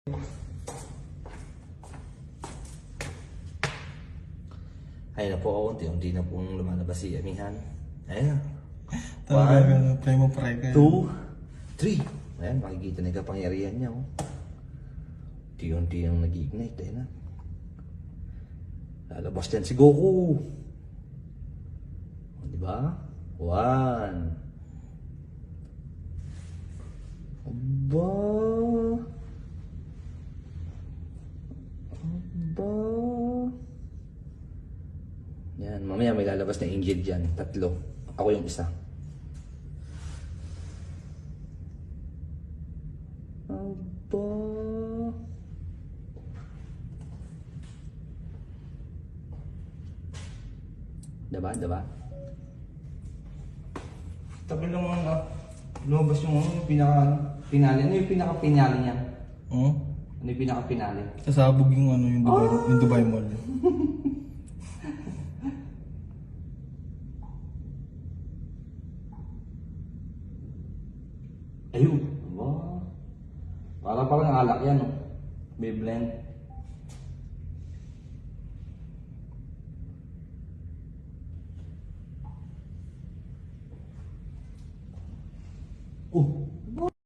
Ayun na po ako, unti-unti na pong lumalabas si Amihan. Ayun na. Talaga na, primo pre ka. 2, 3. Ayan, makikita na yung kapangyarihan niya. Oh. Unti-unti yung nag-ignite. Ayun na. Lalabas yan si Goku. O, diba? 1. Aba. Aba. Yan, mamaya may lalabas na angel dyan. 3. Ako yung isa. Aba. Diba? Tabi lang lumabas yung pinaka-pinali. Ano yung pinaka-pinali niya? Ano yung pinaka-pinali? Kasabog yung yung Dubai, yung Dubai Mall. Ayun. Wow. Parang alak yan, no? May blend. Oh.